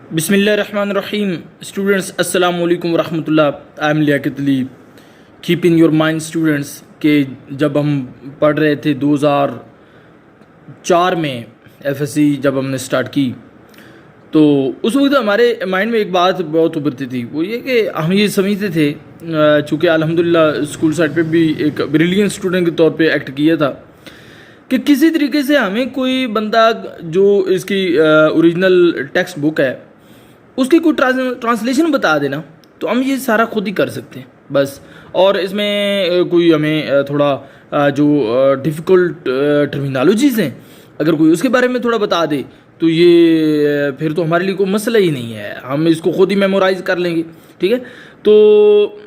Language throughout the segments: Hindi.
बिस्मिल्लाहिर्रहमानिर्रहीम। स्टूडेंट्स अस्सलाम वालेकुम वरहमतुल्लाह। I am Liyaqat Ali. Keep in your mind students के जब हम पढ़ रहे थे 2004 में एफएससी जब हमने स्टार्ट की तो उस वक्त हमारे माइंड में एक बात बहुत उभरती थी, वो ये कि हम ये समझते थे, चूँकि अल्हम्दुलिल्लाह स्कूल साइड पे भी एक ब्रिलियंट स्टूडेंट के तौर पे एक्ट किया था कि किसी तरीके से हमें कोई बंदा जो इसकी ओरिजिनल टेक्स्ट बुक है उसकी कोई ट्रांसलेशन बता देना तो हम ये सारा खुद ही कर सकते हैं बस। और इसमें कोई हमें थोड़ा जो डिफ़िकल्ट टर्मिनोलॉजीज़ हैं अगर कोई उसके बारे में थोड़ा बता दे तो ये फिर तो हमारे लिए कोई मसला ही नहीं है, हम इसको खुद ही मेमोराइज़ कर लेंगे। ठीक है, तो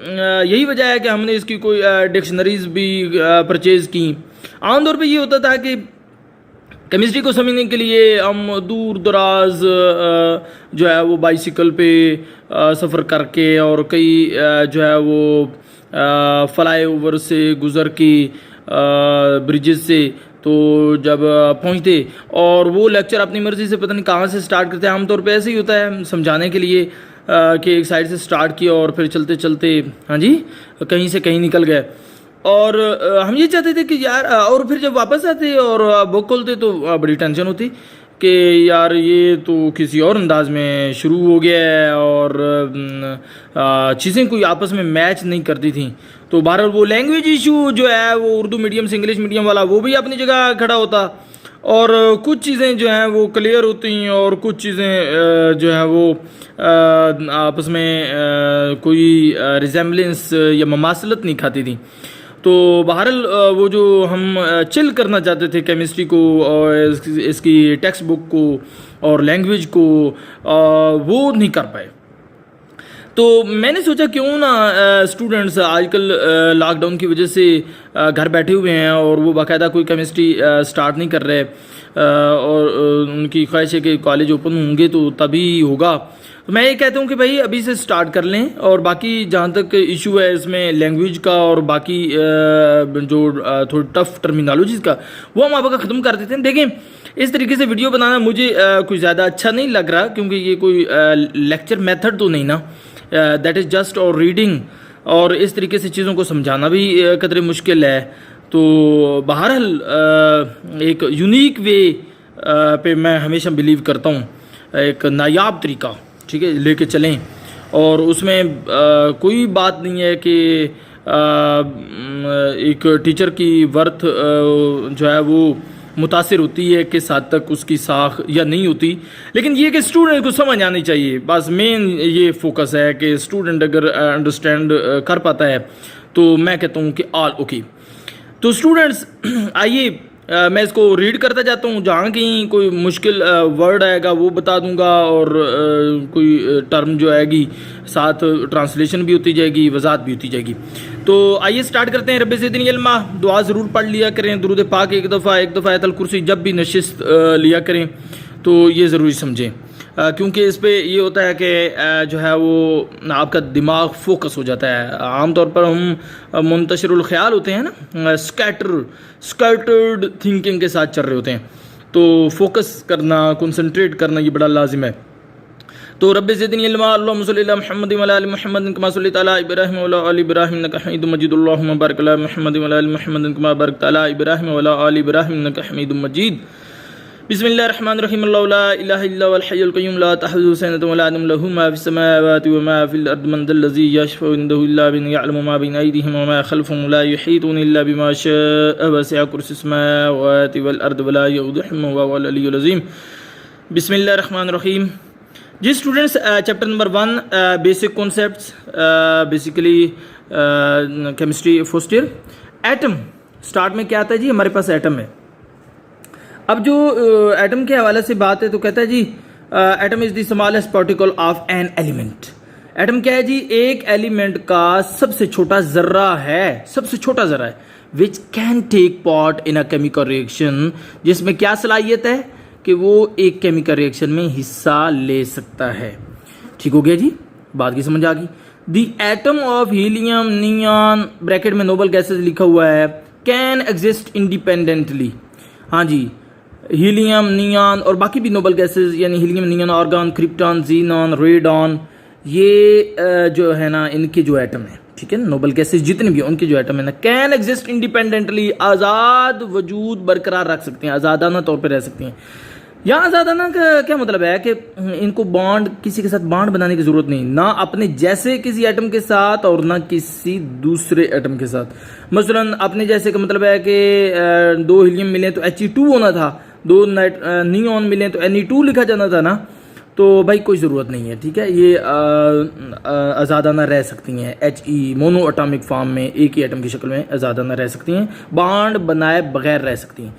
यही वजह है कि हमने इसकी कोई डिक्शनरीज़ भी परचेज़ की। आमतौर पे ये होता था कि केमिस्ट्री को समझने के लिए हम दूर दराज जो है वो बाइसिकल पे सफ़र करके और कई जो है वो फ्लाई ओवर से गुज़र के ब्रिजेस से तो जब पहुंचते और वो लेक्चर अपनी मर्ज़ी से पता नहीं कहाँ से स्टार्ट करते हैं। आमतौर पे ऐसे ही होता है समझाने के लिए कि एक साइड से स्टार्ट किया और फिर चलते चलते हाँ जी कहीं से कहीं निकल गए। और हम ये चाहते थे कि यार, और फिर जब वापस आते और बुक खोलते तो बड़ी टेंशन होती कि यार ये तो किसी और अंदाज में शुरू हो गया है और चीज़ें कोई आपस में मैच नहीं करती थी। तो बहरहाल वो लैंग्वेज इशू जो है वो उर्दू मीडियम से इंग्लिश मीडियम वाला वो भी अपनी जगह खड़ा होता और कुछ चीज़ें जो हैं वो क्लियर होती और कुछ चीज़ें जो है वो आपस में कोई रिजेम्बलेंस या ममासलत नहीं खाती थी। तो बहरहाल वो जो हम चिल करना चाहते थे केमिस्ट्री को और इसकी टेक्स्ट बुक को और लैंग्वेज को वो नहीं कर पाए। तो मैंने सोचा क्यों ना स्टूडेंट्स आजकल लॉकडाउन की वजह से घर बैठे हुए हैं और वो बाकायदा कोई केमिस्ट्री स्टार्ट नहीं कर रहे और उनकी ख्वाहिश है कि कॉलेज ओपन होंगे तो तभी होगा। तो मैं ये कहता हूँ कि भाई अभी से स्टार्ट कर लें और बाकी जहाँ तक इशू है इसमें लैंग्वेज का और बाकी जो थोड़ी टफ टर्मिनोलॉजीज़ का वो हम आपका ख़त्म कर देते हैं। देखें, इस तरीके से वीडियो बनाना मुझे कुछ ज़्यादा अच्छा नहीं लग रहा क्योंकि ये कोई लेक्चर मेथड तो नहीं ना, दैट इज़ जस्ट और रीडिंग और इस तरीके से चीज़ों को समझाना भी कदरे मुश्किल है। तो बहरहाल एक यूनिक वे पे मैं हमेशा बिलीव करता हूँ, एक नायाब तरीका ठीक है लेके चलें और उसमें कोई बात नहीं है कि एक टीचर की वर्थ जो है वो मुतासिर होती है किस हद तक उसकी साख या नहीं होती, लेकिन ये कि स्टूडेंट को समझ आनी चाहिए। बस मेन ये फोकस है कि स्टूडेंट अगर अंडरस्टैंड कर पाता है तो मैं कहता हूँ कि ऑल ओके। तो स्टूडेंट्स आइए मैं इसको रीड करता जाता हूँ, जहाँ कहीं कोई मुश्किल वर्ड आएगा वो बता दूँगा और कोई टर्म जो आएगी साथ ट्रांसलेशन भी होती जाएगी, वजाहत भी होती जाएगी। तो आइए स्टार्ट करते हैं। रब्बे ज़िदनी इल्मा, दुआ ज़रूर पढ़ लिया करें, दुरूद पाक एक दफ़ा आयतल कुर्सी जब भी नशिस्त लिया करें तो ये ज़रूरी समझें क्योंकि इस पे ये होता है कि जो है वो आपका दिमाग फोकस हो जाता है। आमतौर पर हम मुंतशिरुल ख्याल होते हैं ना, स्कैटर्ड थिंकिंग के साथ चल रहे होते हैं, तो फोकस करना, कंसंट्रेट करना ये बड़ा लाजिम है। तो रब्बे ज़िदनी इल्मा, अल्लाहुम्मा सल्लि अला मुहम्मद व अला आलि मुहम्मद कमा सल्लैता अला इब्राहीम व अला आलि इब्राहीम इन्नका हमीदुम मजीद। अल्लाहुम्मा बारिक अला मुहम्मद व अला आलि मुहम्मद कमा बारकता अला इब्राहीम व अला आलि इब्राहीम इन्नका हमीदुम मजीद। बिस्मिल्लाहिर्रहमानिर्रहीम। अल्लाहु ला इलाहा इल्ला हुवल हय्युल क़य्यूम ला तअखुज़ुहु सिनतुन व ला नौम लहु मा फ़िस समावाति व मा फ़िल अर्दि मन ज़ल्लज़ी यशफ़उ इंदहु इल्ला बिइज़्निहि यअलमु मा बैना अयदीहिम व मा ख़ल्फ़हुम व ला युहीतूना इल्ला बिमा शाअ वसिअ कुर्सियुहु समावाति वल अर्द व ला यऊदुहु हिफ्ज़ुहुमा व हुवल अलिय्युल अज़ीम। बिस्मिल्लाहिर्रहमानिर्रहीम। जी students, chapter number 1 basic concepts, basically chemistry first year. Atom start में क्या आता है जी, हमारे पास एटम है। अब जो एटम के हवाले से बात है तो कहता है जी atom is the smallest particle of an element. Atom क्या है जी, एक एलिमेंट का सबसे छोटा जर्रा है, सबसे छोटा जर्रा है which can take part in a chemical reaction, जिसमें क्या सलाहियत है कि वो एक केमिकल रिएक्शन में हिस्सा ले सकता है। ठीक हो गया जी, बात की समझ आ गई। The atom of helium, neon bracket में नोबल गैसेस लिखा हुआ है, कैन एग्जिस्ट इंडिपेंडेंटली। हाँ जी, हीलियम, नियॉन और बाकी भी नोबल गैसेस यानी helium, neon, argon, krypton, xenon, radon, ये जो है ना इनके जो एटम है, ठीक है, नोबल गैसेस जितने भी उनके जो एटम है ना, कैन एग्जिस्ट इंडिपेंडेंटली, आज़ाद वजूद बरकरार रख सकते हैं, आज़ादाना तौर पे रह सकती हैं। यहाँ आज़ादाना का क्या मतलब है कि इनको बॉन्ड, किसी के साथ बॉन्ड बनाने की ज़रूरत नहीं, ना अपने जैसे किसी एटम के साथ और ना किसी दूसरे एटम के साथ। मसलन अपने जैसे का मतलब है कि 2 हीलियम मिले तो He2 होना था, 2 नियॉन मिले तो Ne2 लिखा जाना था ना, तो भाई कोई ज़रूरत नहीं है, ठीक है, ये आज़ादाना रह सकती हैं He मोनो एटॉमिक फॉर्म में, एक ही एटम की शक्ल में आज़ादाना रह सकती हैं, बॉन्ड बनाए बगैर रह सकती हैं।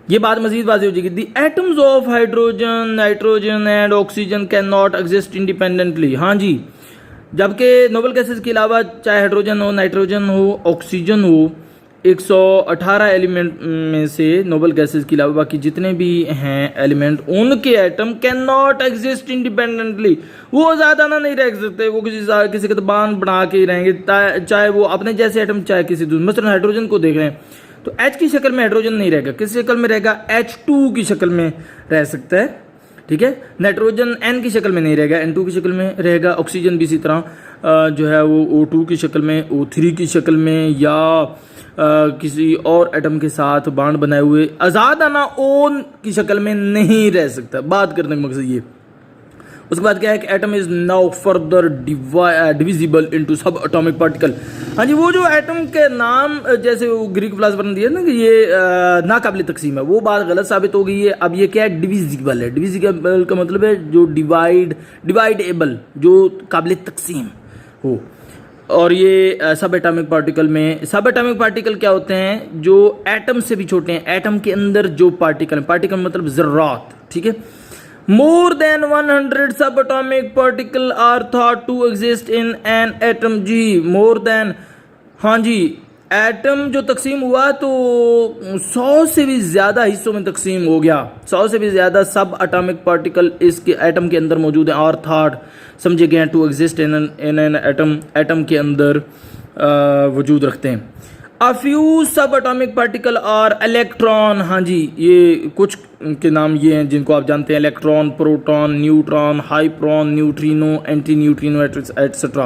ये बात मजीद वाज़ेह हो जाएगी। दी atoms of hydrogen, nitrogen and oxygen can not exist independently. हाँ जी, जबकि नोबल गैसेस के अलावा चाहे हाइड्रोजन हो, नाइट्रोजन हो, ऑक्सीजन हो, 118 एलिमेंट में से नोबल गैसेस के अलावा बाकी जितने भी हैं एलिमेंट, उनके atom can not exist independently. वो आज़ादाना नहीं रह सकते, वो किसी के तो बांध बना के ही रहेंगे, चाहे वो अपने जैसे एटम चाहे किसी दूसरे। मसलन हाइड्रोजन को देख रहे हैं तो H की शक्ल में हाइड्रोजन नहीं रहेगा, किस शक्ल में रहेगा, H2 की शक्ल में रह सकता है, ठीक है। नाइट्रोजन N की शक्ल में नहीं रहेगा, N2 की शक्ल में रहेगा। ऑक्सीजन भी इसी तरह जो है वो O2 की शक्ल में, O3 की शक्ल में, या किसी और एटम के साथ बांड बनाए हुए आज़ादाना ओन की शक्ल में नहीं रह सकता। बात करने का मकसद ये। उसके बाद क्या है कि atom is now further divisible into सब एटॉमिक पार्टिकल। हाँ जी, वो जो एटम के नाम जैसे वो ग्रीक फिलोसोफर ने दिया ना कि ये नाकाबिल तकसीम है, वो बात गलत साबित हो गई है। अब ये क्या है, डिविजिबल है। डिविजिबल का मतलब है जो डिवाइडेबल, जो काबिल तकसीम हो। और ये सब एटॉमिक पार्टिकल में, सब एटॉमिक पार्टिकल क्या होते हैं, जो एटम से भी छोटे हैं, एटम के अंदर जो पार्टिकल, पार्टिकल मतलब ज़र्रात, ठीक है। More than 100 subatomic particle are thought to exist in an atom। Ji, more than, हाँ जी, एटम जो तकसीम हुआ तो 100 से भी ज़्यादा हिस्सों में तकसीम हो गया। 100 से भी ज़्यादा सब एटॉमिक पार्टिकल इसके एटम के अंदर मौजूद हैं, और थॉट समझे गए हैं to exist in an atom, atom के अंदर वजूद रखते हैं। A few subatomic particle और इलेक्ट्रॉन। हाँ जी, ये कुछ के नाम ये हैं जिनको आप जानते हैं, electron, proton, neutron, hyperon, neutrino, anti neutrino etcetera.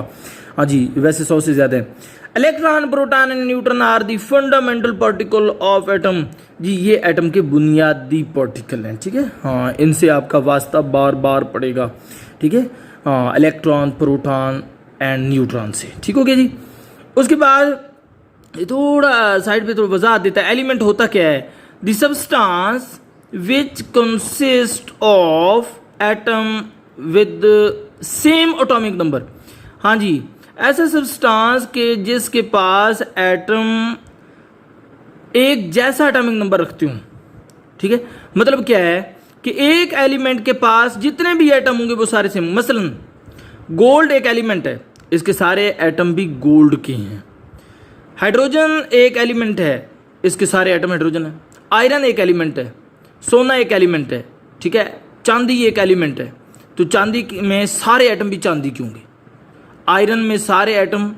हाँ जी, वैसे 100 से ज़्यादा हैं। Electron, proton and neutron are the fundamental particle of atom. जी, ये एटम के बुनियादी पार्टिकल हैं, ठीक है। हाँ, इनसे आपका वास्ता बार बार पड़ेगा, ठीक है। हाँ, इलेक्ट्रॉन, प्रोटॉन एंड न्यूट्रॉन से, ठीक हो गया जी। उसके बाद ये थोड़ा साइड पे थोड़ा वजाहत देता है। एलिमेंट होता क्या है, the substance which consist of atom with same atomic number. हाँ जी, ऐसा सब्सटेंस के जिसके पास एटम एक जैसा एटॉमिक नंबर रखते हूँ, ठीक है। मतलब क्या है कि एक एलिमेंट के पास जितने भी एटम होंगे वो सारे सेम। मसलन गोल्ड एक एलिमेंट है, इसके सारे एटम भी गोल्ड के हैं। हाइड्रोजन एक एलिमेंट है, इसके सारे एटम हाइड्रोजन है। आयरन एक एलिमेंट है, सोना एक एलिमेंट है, ठीक है। चांदी एक एलिमेंट है, तो चांदी में सारे एटम भी चांदी के होंगे। आयरन में सारे एटम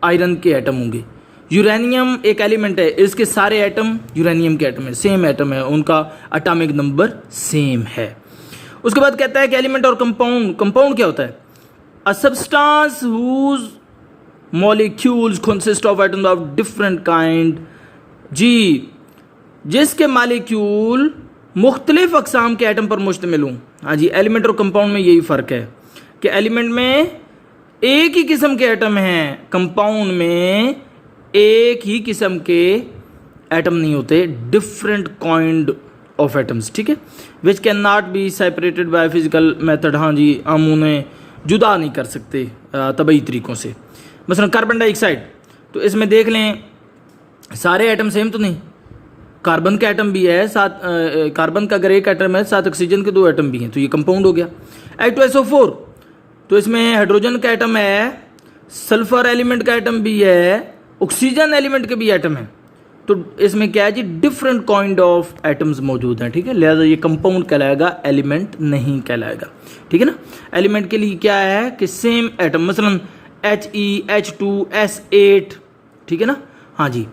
आयरन के एटम होंगे। यूरेनियम एक एलिमेंट है, इसके सारे एटम यूरेनियम के एटम है, सेम एटम है, उनका एटॉमिक नंबर सेम है। उसके बाद कहता है कि एलिमेंट और कंपाउंड। कंपाउंड क्या होता है, a substance whose molecules consist of atoms of different kind. जी, जिसके मॉलिक्यूल मुख्तलिफ अक़साम के एटम पर मुश्तमिल हों। हाँ जी, एलिमेंट और कंपाउंड में यही फ़र्क है कि एलिमेंट में एक ही किस्म के एटम हैं, कंपाउंड में एक ही किस्म के एटम नहीं होते, डिफरेंट काइंड ऑफ एटम्स, ठीक है, which can not be separated by physical method. हाँ जी, हम उन्हें जुदा नहीं कर सकते तबई तरीक़ों से। मसलन कार्बन डाइऑक्साइड, तो इसमें देख लें सारे एटम सेम तो नहीं, कार्बन का एटम भी है, साथ कार्बन का अगर एक एटम है, साथ ऑक्सीजन के 2 एटम भी हैं, तो ये कंपाउंड हो गया। H2SO4, तो इसमें हाइड्रोजन का एटम है, सल्फर एलिमेंट का एटम भी है, ऑक्सीजन एलिमेंट के भी एटम है, तो इसमें क्या है जी, डिफरेंट काइंड ऑफ एटम्स मौजूद हैं, ठीक है। लिहाजा ये कंपाउंड कहलाएगा, एलिमेंट नहीं कहलाएगा, ठीक है ना। एलिमेंट के लिए क्या है कि सेम एटम, मसलन He, H2, S8, ठीक है ना। हाँ जी,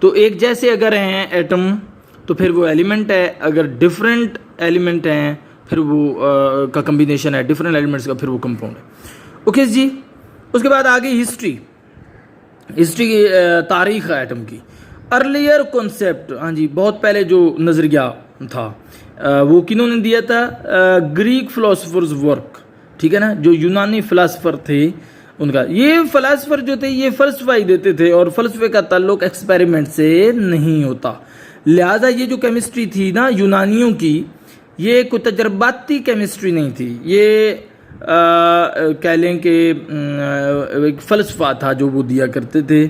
तो एक जैसे अगर हैं एटम तो फिर वो एलिमेंट है, अगर डिफरेंट एलिमेंट हैं फिर वो का कम्बिनेशन है डिफरेंट एलिमेंट्स का, फिर वो कंपाउंड है। ओके जी। उसके बाद आगे हिस्ट्री की तारीख़ है एटम की। अर्लियर कॉन्सेप्ट, हाँ जी, बहुत पहले जो नज़रिया था वो किन्होंने दिया था? ग्रीक फ़िलासफ़र्स वर्क, ठीक है ना, जो यूनानी फ़िलासफ़र थे उनका। ये फ़िलासफ़र जो थे ये फ़लसफ़ा ही देते थे और फ़लसफ़े का ताल्लुक़ एक्सपेरिमेंट से नहीं होता। लिहाजा ये जो केमिस्ट्री थी ना यूनानियों की, ये कोई तजर्बाती केमिस्ट्री नहीं थी, ये कह लें कि एक फ़लसफ़ा था जो वो दिया करते थे,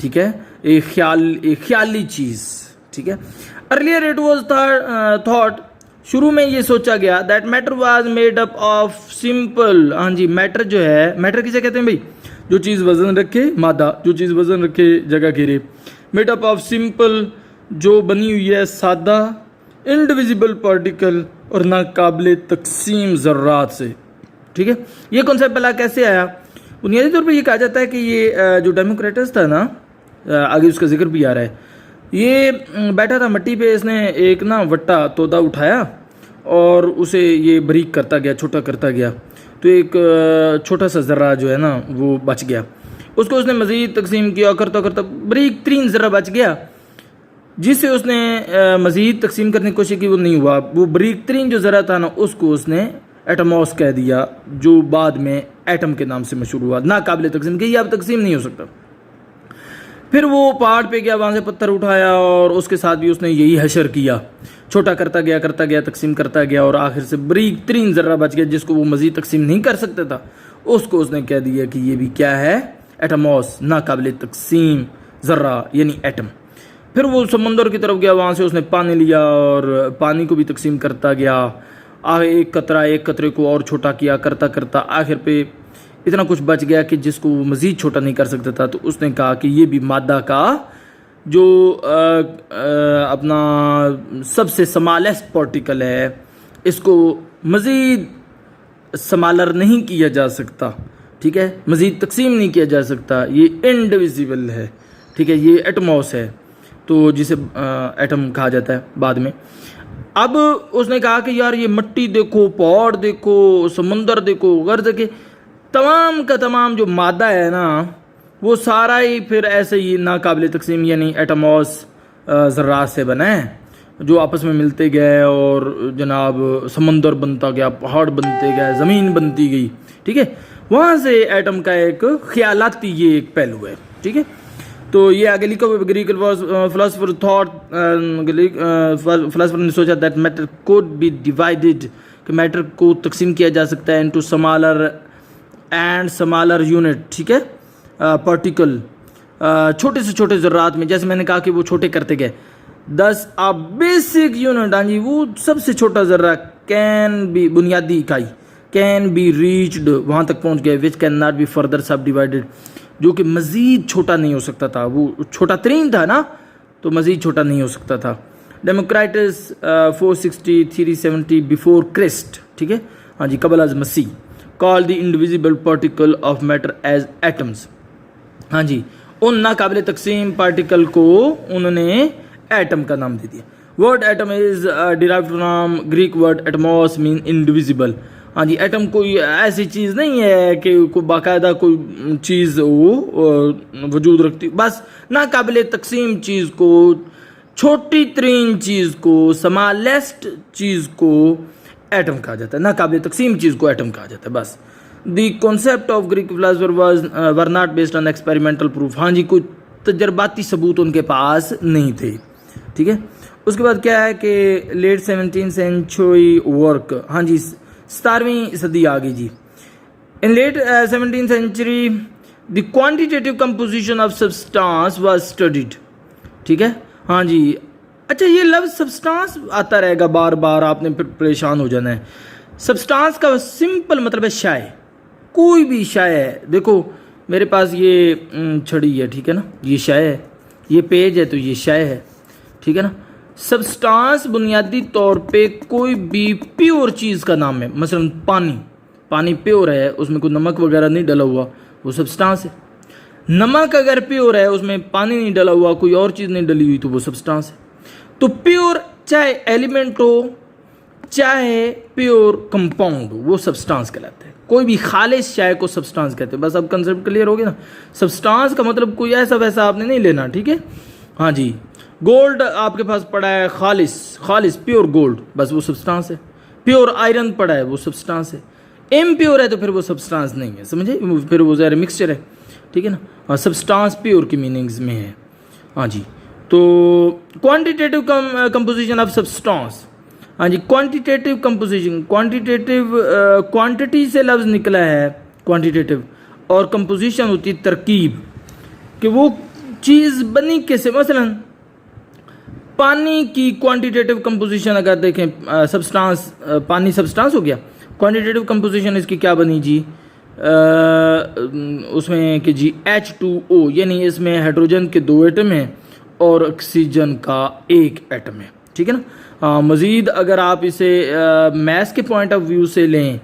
ठीक है, एक ख्याली चीज़, ठीक है। अर्लियर इट वॉज थॉट, शुरू में ये सोचा गया that matter was made up of simple, हाँ जी, मैटर जो है, मैटर किसे कहते हैं भाई? जो चीज़ वजन रखे, मादा, जो चीज़ वजन रखे जगह घेरे। मेड अप ऑफ सिंपल, जो बनी हुई है सादा, इंडिविजिबल पार्टिकल और नाकाबिले तकसीम ज़र्रात से, ठीक है। ये कॉन्सेप्ट भला कैसे आया? बुनियादी तौर पर ये कहा जाता है कि ये जो डेमोक्रेटस था ना, आगे उसका जिक्र भी आ रहा है, ये बैठा था मट्टी पे, इसने एक ना वट्टा तोता उठाया और उसे ये बारीक करता गया, छोटा करता गया, तो एक छोटा सा ज़र्रा जो है ना वो बच गया। उसको उसने मज़ीद तकसीम किया, करता करता बारीक तरीन ज़र्रा बच गया, जिससे उसने मज़ीद तकसीम करने की कोशिश की, वो नहीं हुआ। वो बारीक तरीन जो ज़र्रा था ना उसको उसने एटमॉस कह दिया, जो बाद में एटम के नाम से मशहूर हुआ। नाकाबिले तकसीम की, अब तकसीम नहीं हो सकता। फिर वो पहाड़ पे गया, वहाँ से पत्थर उठाया और उसके साथ भी उसने यही हशर किया, छोटा करता गया, तकसीम करता गया और आखिर से बारीक तरीन ज़र्रा बच गया जिसको वो मज़ीद तकसीम नहीं कर सकता था, उसको उसने कह दिया कि ये भी क्या है? एटमॉस, नाकाबिले तकसीम ज़र्रा यानी एटम। फिर वो समंदर की तरफ गया, वहाँ से उसने पानी लिया और पानी को भी तकसीम करता गया, एक कतरे को और छोटा किया, करता करता आखिर पे इतना कुछ बच गया कि जिसको वो मज़ीद छोटा नहीं कर सकता था। तो उसने कहा कि ये भी मादा का जो अपना सबसे स्मॉलेस्ट पार्टिकल है, इसको मज़ीद स्मॉलर नहीं किया जा सकता, ठीक है, मज़ीद तकसीम नहीं किया जा सकता, ये इनडिविजिबल है, ठीक है, ये एटमॉस है, तो जिसे एटम कहा जाता है बाद में। अब उसने कहा कि यार ये मट्टी देखो, पहाड़ देखो, समंदर देखो, गर्द के तमाम का तमाम जो मादा है ना वो सारा ही फिर ऐसे ही नाकाबिले तकसीम यानी एटमॉस ज़र्रात से बना है, जो आपस में मिलते गए और जनाब समंदर बनता गया, पहाड़ बनते गए, ज़मीन बनती गई, ठीक है। वहाँ से एटम का एक ख्यालाती ये एक पहलू है, ठीक है। तो ये आगे लिखा हुआ, ग्रीक फिलोसफर थॉट, फिलोसफर ने सोचा that matter could be divided, कि मैटर को तकसीम किया जा सकता है into smaller and smaller unit, ठीक है, पार्टिकल, छोटे से छोटे ज़र्रात में, जैसे मैंने कहा कि वो छोटे करते गए। 10 अ बेसिक यूनिट, हाँ जी, वो सबसे छोटा ज़र्रा कैन बी, बुनियादी इकाई, कैन बी रीच्ड, वहाँ तक पहुँच गए, which can not be further सब डिवाइडेड, जो कि मज़ीद छोटा नहीं हो सकता था, वो छोटा तरीन था ना, तो मज़ीद छोटा नहीं हो सकता था। डेमोक्राइटस 460 370 बिफोर क्रिस्ट, ठीक है, हाँ जी, कबल अज़ मसीह, call the indivisible particle of matter as atoms, हाँ जी, उन नाकाबिले तकसीम पार्टिकल को उन्होंने एटम का नाम दे दिया। Word atom is derived from Greek word Atmos mean indivisible, हाँ जी, एटम कोई ऐसी चीज़ नहीं है कि कोई बाकायदा कोई चीज़ वो वजूद रखती, बस नाकाबिले तकसीम चीज़ को, छोटी तरीन चीज़ को, स्मॉलेस्ट चीज़ को एटम कहा जाता है, नाकाबिले तकसीम चीज़ को एटम कहा जाता है, बस। The concept of Greek philosopher were not based on experimental proof, हाँ जी, कोई तजर्बाती सबूत उनके पास नहीं थे, ठीक है। उसके बाद क्या है कि लेट 17th सेंचुरी वर्क, हाँ जी, 17वीं सदी आ गई जी। In late 17th century the quantitative composition of substance was studied, ठीक है, हाँ जी। अच्छा, ये लफ्ज़ सब्सटेंस आता रहेगा बार बार, आपने फिर परेशान हो जाना है। सब्सटेंस का सिंपल मतलब है शाय, कोई भी शाय है। देखो मेरे पास ये छड़ी है, ठीक है ना, ये शाय है, ये पेज है तो ये शाय है, ठीक है ना। सब्सटेंस बुनियादी तौर पे कोई भी प्योर चीज़ का नाम है, मसलन पानी प्योर है, उसमें कोई नमक वगैरह नहीं डला हुआ, वो सब्सटेंस है। नमक अगर प्योर है, उसमें पानी नहीं डला हुआ, कोई और चीज़ नहीं डली हुई, तो वो सब्सटेंस है। तो प्योर चाहे एलिमेंट हो चाहे प्योर कंपाउंड हो, वो सब्सटेंस कहलाता है। कोई भी खालिश चाय को सब्सटेंस कहते हैं। बस अब कंसेप्ट क्लियर हो गया ना। सब्सटेंस का मतलब कोई ऐसा वैसा आपने नहीं लेना, ठीक है। हाँ जी, गोल्ड आपके पास पड़ा है खालिश प्योर गोल्ड, बस वो सब्सटेंस है। प्योर आयरन पड़ा है, वो सब्सटेंस है। इम्प्योर है तो फिर वो सब्सटेंस नहीं है, समझे, फिर वो ज़रा मिक्सचर है, ठीक है ना। हाँ, सब्सटेंस प्योर की मीनिंग्स में है। हाँ जी, तो क्वांटिटेटिव कंपोजिशन ऑफ सब्सटेंस। हाँ जी, क्वांटिटेटिव कंपोजिशन, क्वांटिटेटिव क्वांटिटी से लफ्ज़ निकला है क्वांटिटेटिव, और कंपोजिशन होती है तरकीब, कि वो चीज़ बनी कैसे। मसलन पानी की क्वांटिटेटिव कंपोजिशन अगर देखें, सब्सटेंस, पानी सब्सटेंस हो गया। क्वांटिटेटिव कंपोजिशन इसकी क्या बनी जी, उसमें कि जी H2O, यानी इसमें हाइड्रोजन के 2 एटम हैं और ऑक्सीजन का 1 एटम है, ठीक है ना। मज़ीद अगर आप इसे मैस के पॉइंट ऑफ व्यू से लें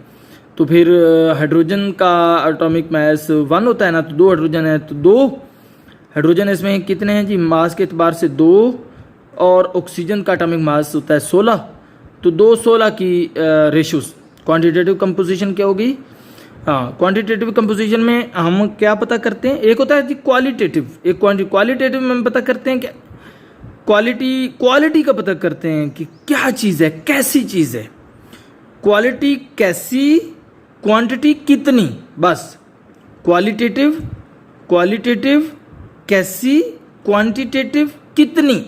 तो फिर हाइड्रोजन का एटॉमिक मास 1 होता है ना, तो 2 हाइड्रोजन है, तो 2 हाइड्रोजन इसमें कितने हैं जी, मास के एतबार से 2, और ऑक्सीजन का एटॉमिक मास होता है 16, तो 2-16 की रेशोस। क्वांटिटेटिव कंपोजिशन क्या होगी। हाँ, क्वांटिटेटिव कंपोजिशन में हम क्या पता करते हैं, एक होता है जी क्वालिटेटिव, एक क्वालिटेटिव में हम पता करते हैं क्या, क्वालिटी का पता करते हैं कि क्या चीज़ है, कैसी चीज़ है। क्वालिटी कैसी, क्वांटिटी कितनी, बस। क्वालिटेटिव कैसी, क्वांटिटेटिव कितनी,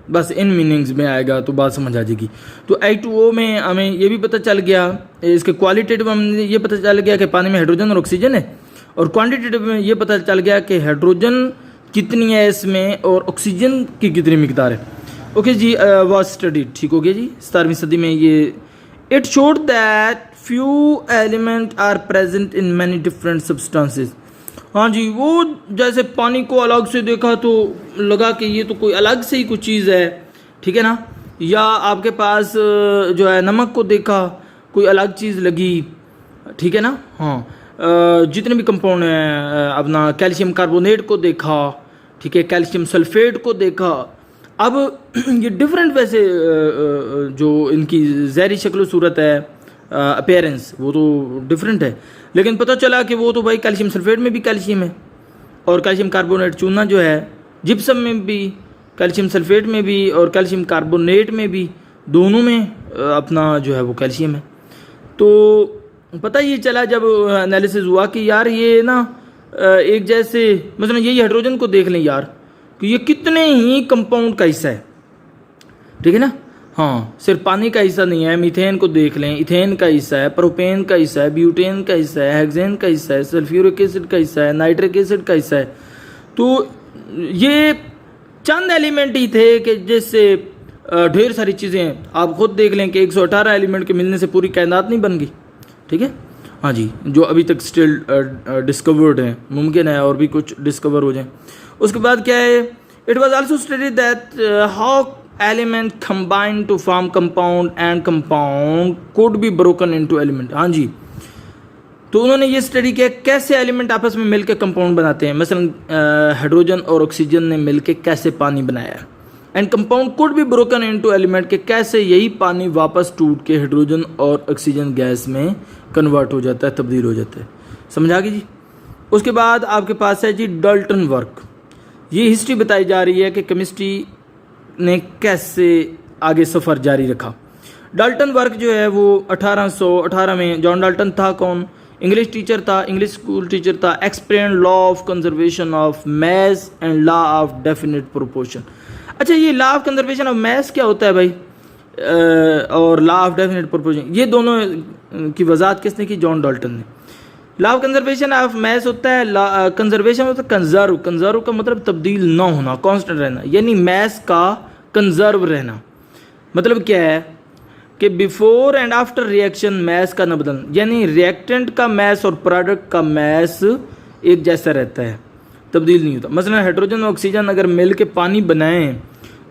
बस इन मीनिंग्स में आएगा तो बात समझ आ जाएगी। तो H2O में हमें ये भी पता चल गया, इसके क्वालिटेटिव में हमें ये पता चल गया कि पानी में हाइड्रोजन और ऑक्सीजन है, और क्वांटिटेटिव में ये पता चल गया कि हाइड्रोजन कितनी है इसमें और ऑक्सीजन की कितनी मिकदार है। ओके जी, वाज स्टडी, ठीक हो गया जी। 17वीं सदी में ये it showed that few element are present in many different substances. हाँ जी, वो जैसे पानी को अलग से देखा तो लगा कि ये तो कोई अलग से ही कुछ चीज़ है, ठीक है ना। या आपके पास जो है नमक को देखा, कोई अलग चीज़ लगी, ठीक है ना। हाँ, जितने भी कंपाउंड हैं, अपना कैल्शियम कार्बोनेट को देखा, ठीक है, कैल्शियम सल्फेट को देखा। अब ये डिफरेंट वैसे जो इनकी ज़हरी शक्ल सूरत है, अपीयरेंस, वो तो डिफरेंट है, लेकिन पता चला कि वो तो भाई कैल्शियम सल्फेट में भी कैल्शियम है, और कैल्शियम कार्बोनेट चूना जो है जिप्सम में भी, कैल्शियम सल्फेट में भी और कैल्शियम कार्बोनेट में भी, दोनों में अपना जो है वो कैल्शियम है। तो पता ये चला जब एनालिसिस हुआ कि यार ये ना एक जैसे, मतलब यही हाइड्रोजन को देख लें यार कि ये कितने ही कंपाउंड का हिस्सा है, ठीक है ना। हाँ, सिर्फ पानी का हिस्सा नहीं है, मीथेन को देख लें, इथेन का हिस्सा है, प्रोपेन का हिस्सा है, ब्यूटेन का हिस्सा है, हेक्सेन का हिस्सा है, सल्फ्यूरिक एसिड का हिस्सा है, नाइट्रिक एसिड का हिस्सा है। तो ये चंद एलिमेंट ही थे कि जिससे ढेर सारी चीज़ें, आप खुद देख लें कि 118 एलिमेंट के मिलने से पूरी कायनात नहीं बन गई, ठीक है। हाँ जी, जो अभी तक स्टिल डिस्कवर्ड है, मुमकिन है और भी कुछ डिस्कवर हो जाए। उसके बाद क्या है, it was also study that how element combine to form compound and compound could be broken into element. हाँ जी, तो उन्होंने ये स्टडी किया कैसे एलिमेंट आपस में मिलकर कंपाउंड बनाते हैं। मसलन हाइड्रोजन और ऑक्सीजन ने मिलकर कैसे पानी बनाया, and compound could be broken into element, के कैसे यही पानी वापस टूट के हाइड्रोजन और ऑक्सीजन गैस में कन्वर्ट हो जाता है, तब्दील हो जाता है। समझ आ गई जी। उसके बाद आपके पास है जी डाल्टन वर्क। ये हिस्ट्री बताई जा रही है कि केमिस्ट्री ने कैसे आगे सफ़र जारी रखा। डाल्टन वर्क जो है वो 1818 में, जॉन डाल्टन था कौन, इंग्लिश टीचर था, इंग्लिश स्कूल टीचर था। Explain law of conservation of mass and law of definite proportion. अच्छा, ये law of conservation of mass क्या होता है भाई, और लॉ ऑफ डेफिनेट प्रोपोर्शन, ये दोनों की वजाहत किसने की, जॉन डाल्टन ने। Law of conservation of mass होता है, कंजर्वेशन होता है कंजर्व, कंजर्व का मतलब तब्दील ना होना, कांस्टेंट रहना, यानी मैस का कंजर्व रहना। मतलब क्या है कि before and after reaction mass का न बदलना, यानी रिएक्टेंट का मैस और प्रोडक्ट का मैस एक जैसा रहता है, तब्दील नहीं होता। मसलन हाइड्रोजन और ऑक्सीजन अगर मिल के पानी बनाएं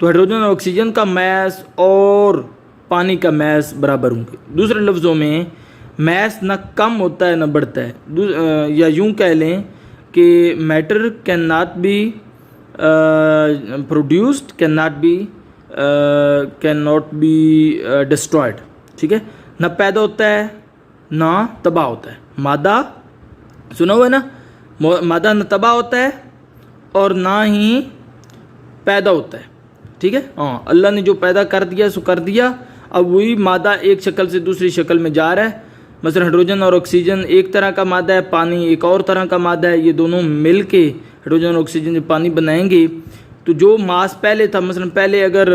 तो हाइड्रोजन और ऑक्सीजन का मैस और पानी का मैस बराबर होंगे। दूसरे लफ्ज़ों में मैस ना कम होता है ना बढ़ता है, या यूं कह लें कि matter can not be produced, can not be can not be destroyed, ठीक है, ना पैदा होता है ना तबाह होता है। मादा सुना हुआ है ना, मादा ना तबाह होता है और ना ही पैदा होता है, ठीक है। हाँ, अल्लाह ने जो पैदा कर दिया सो कर दिया, अब वही मादा एक शक्ल से दूसरी शक्ल में जा रहा है। मसलन हाइड्रोजन और ऑक्सीजन एक तरह का मादा है, पानी एक और तरह का मादा है, ये दोनों मिल के हाइड्रोजन और ऑक्सीजन जब पानी बनाएंगे तो जो मास पहले था, मसलन पहले अगर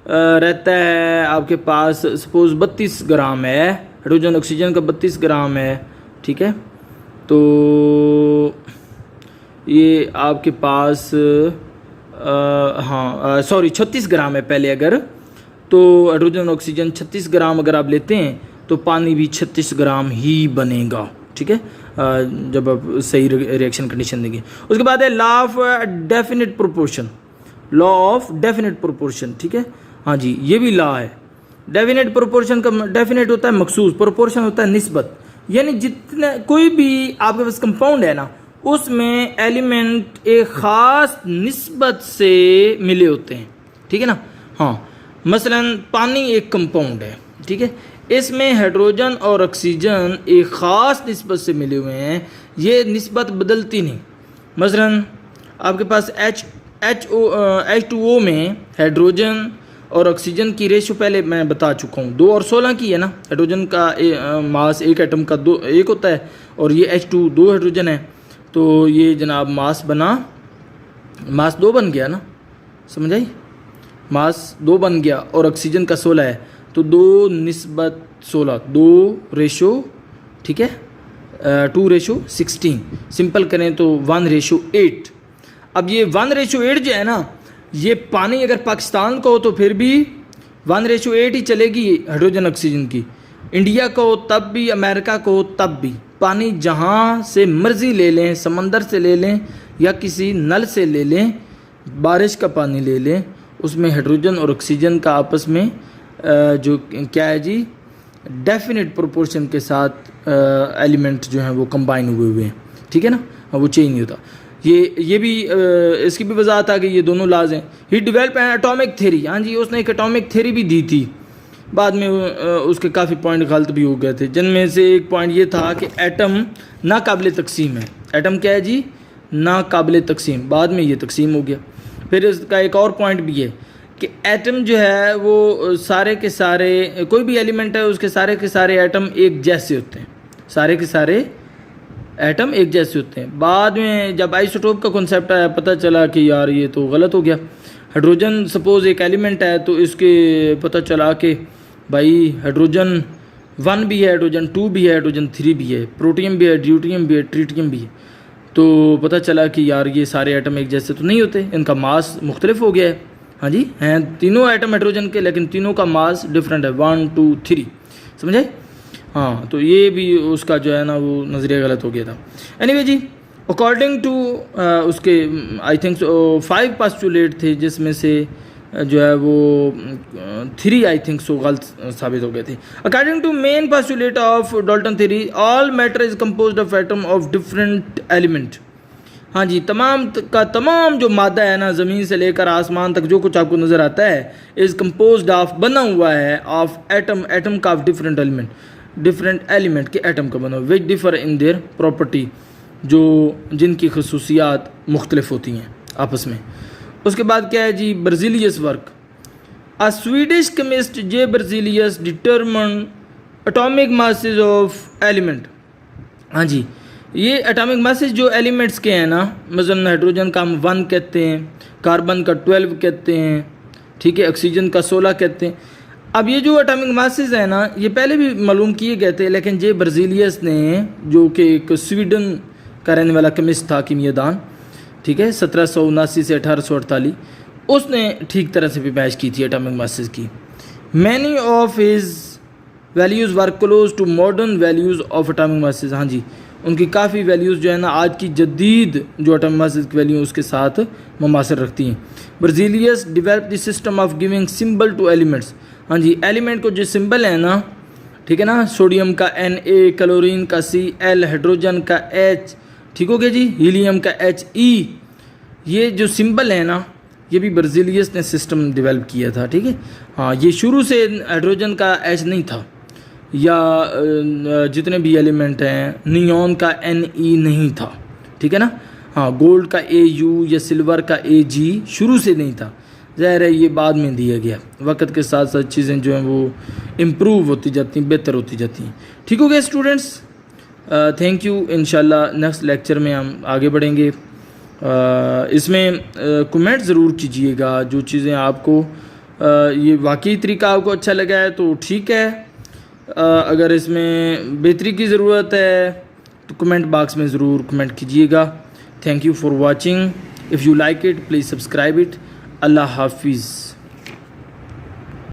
रहता है आपके पास सपोज 32 ग्राम है, हाइड्रोजन ऑक्सीजन का 32 ग्राम है, ठीक है, तो ये आपके पास 36 ग्राम है पहले अगर, तो हाइड्रोजन ऑक्सीजन 36 ग्राम अगर आप लेते हैं तो पानी भी 36 ग्राम ही बनेगा, ठीक है, जब आप सही रिएक्शन कंडीशन देंगे। उसके बाद है law of definite proportion, law of definite proportion, ठीक है, हाँ जी, ये भी लॉ है। डेफिनेट प्रोपोर्शन का डेफिनेट होता है मखसूस, प्रोपोर्शन होता है निस्बत, यानी जितने कोई भी आपके पास कंपाउंड है ना उसमें एलिमेंट एक ख़ास निस्बत से मिले होते हैं, ठीक है ना। हाँ, मसलन पानी एक कंपाउंड है, ठीक है, इसमें हाइड्रोजन और ऑक्सीजन एक ख़ास निस्बत से मिले हुए हैं, ये निस्बत बदलती नहीं। मसलन आपके पास H2O में हाइड्रोजन और ऑक्सीजन की रेशो पहले मैं बता चुका हूँ, 2 और 16 की है ना। हाइड्रोजन का मास एक एटम का 1 होता है और ये H2 2 हाइड्रोजन है, तो ये जनाब मास 2 बन गया ना, समझ आई, मास 2 बन गया और ऑक्सीजन का 16 है, तो 2:16, 2 ठीक है, 2:16, सिंपल करें तो 1:8। अब ये 1:8 जो है ना, ये पानी अगर पाकिस्तान का हो तो फिर भी 1:8 ही चलेगी हाइड्रोजन ऑक्सीजन की, इंडिया का हो तब भी, अमेरिका को हो तब भी। पानी जहाँ से मर्ज़ी ले लें, समंदर से ले लें या किसी नल से ले लें, बारिश का पानी ले लें, उसमें हाइड्रोजन और ऑक्सीजन का आपस में जो क्या है जी, डेफिनेट प्रोपोर्शन के साथ एलिमेंट जो हैं वो कंबाइन हुए हैं, ठीक है ना, वो चेंज नहीं होता। ये भी इसकी भी वजाहत आ गई, ये दोनों लाज हैं। ही डेवलप एन एटॉमिक थ्योरी, हाँ जी, उसने एक एटॉमिक थ्योरी भी दी थी, बाद में उसके काफ़ी पॉइंट गलत भी हो गए थे, जिनमें से एक पॉइंट ये था कि एटम नाकाबिल तकसीम है। एटम क्या है जी, नाकाबिल तकसीम, बाद में ये तकसीम हो गया। फिर इसका एक और पॉइंट भी है कि एटम जो है वो सारे के सारे, कोई भी एलिमेंट है उसके सारे के सारे एटम एक जैसे होते हैं, सारे के सारे एटम एक जैसे होते हैं। बाद में जब आइसोटोप का कॉन्सेप्ट आया, पता चला कि यार ये तो गलत हो गया। हाइड्रोजन सपोज़ एक एलिमेंट है तो इसके पता चला कि भाई हाइड्रोजन 1 भी है, हाइड्रोजन 2 भी है, हाइड्रोजन 3 भी है, प्रोटियम भी है, ड्यूटियम भी है, ट्रिटियम भी है। तो पता चला कि यार ये सारे एटम एक जैसे तो नहीं होते, इनका मास मुख्तलिफ हो गया है। हाँ जी, हैं तीनों एटम हाइड्रोजन के, लेकिन तीनों का मास डिफरेंट है, 1 2 3, समझे। हाँ, तो ये भी उसका जो है ना वो नज़रिया गलत हो गया था। एनीवे जी, अकॉर्डिंग टू उसके आई थिंक 5 पोस्टुलेट थे, जिसमें से जो है वो 3 आई थिंक सो गलत साबित हो गए थे। According to main postulate of Dalton theory, all matter is composed of atom of different element. हाँ जी, तमाम का तमाम जो मादा है ना, ज़मीन से लेकर आसमान तक जो कुछ आपको नज़र आता है, इज़ कंपोज्ड ऑफ, बना हुआ है, ऑफ एटम, एटम का of different element, different element के एटम का बना हुआ, विच डिफर इन देयर प्रॉपर्टी, जो जिनकी खसूसियात मुख्तलिफ होती हैं आपस में। उसके बाद क्या है जी, Berzelius work, a Swedish chemist J Berzelius determine atomic masses of element. हाँ जी, ये एटॉमिक मासेज जो एलिमेंट्स के हैं ना, मसलन हाइड्रोजन का हम 1 कहते हैं, कार्बन का 12 कहते हैं, ठीक है, ऑक्सीजन का 16 कहते हैं। अब ये जो एटॉमिक मासेज है ना, ये पहले भी मालूम किए गए थे, लेकिन जे बर्जिलियस ने, जो कि एक स्वीडन का रहने वाला केमिस्ट था, कीमियादान, ठीक है, 1779 से 1848, उसने ठीक तरह से भी पैश की थी एटॉमिक मासेज की। Many of his values were close to modern values of atomic masses. हाँ जी, उनकी काफ़ी वैल्यूज़ जो है ना आज की जदीद जो एटॉमिक मासेज की वैल्यू उसके साथ मुमासिल रखती हैं। Berzelius develop the system of giving symbol two elements. हाँ जी, एलिमेंट को जो सिंबल है ना, ठीक है ना, सोडियम का Na, क्लोरीन का Cl, हाइड्रोजन का H, ठीक हो गया जी, हीलियम का He, ये जो सिंबल है ना, ये भी बर्ज़िलियस ने सिस्टम डेवलप किया था, ठीक है। हाँ, ये शुरू से हाइड्रोजन का H नहीं था, या जितने भी एलिमेंट हैं, नियॉन का Ne नहीं था, ठीक है ना। हाँ, गोल्ड का Au या सिल्वर का Ag शुरू से नहीं था, ज़ाहिर है ये बाद में दिया गया। वक्त के साथ साथ चीज़ें जो हैं वो इम्प्रूव होती जाती हैं, बेहतर होती जाती हैं। ठीक हो गया स्टूडेंट्स, थैंक यू। इंशाल्लाह नेक्स्ट लेक्चर में हम आगे बढ़ेंगे। इसमें कमेंट ज़रूर कीजिएगा जो चीज़ें आपको ये वाकई तरीका आपको अच्छा लगा है तो ठीक है, अगर इसमें बेहतरी की ज़रूरत है तो कमेंट बॉक्स में ज़रूर कमेंट कीजिएगा। Thank you for watching, if you like it please subscribe it. अल्लाह हाफिज़।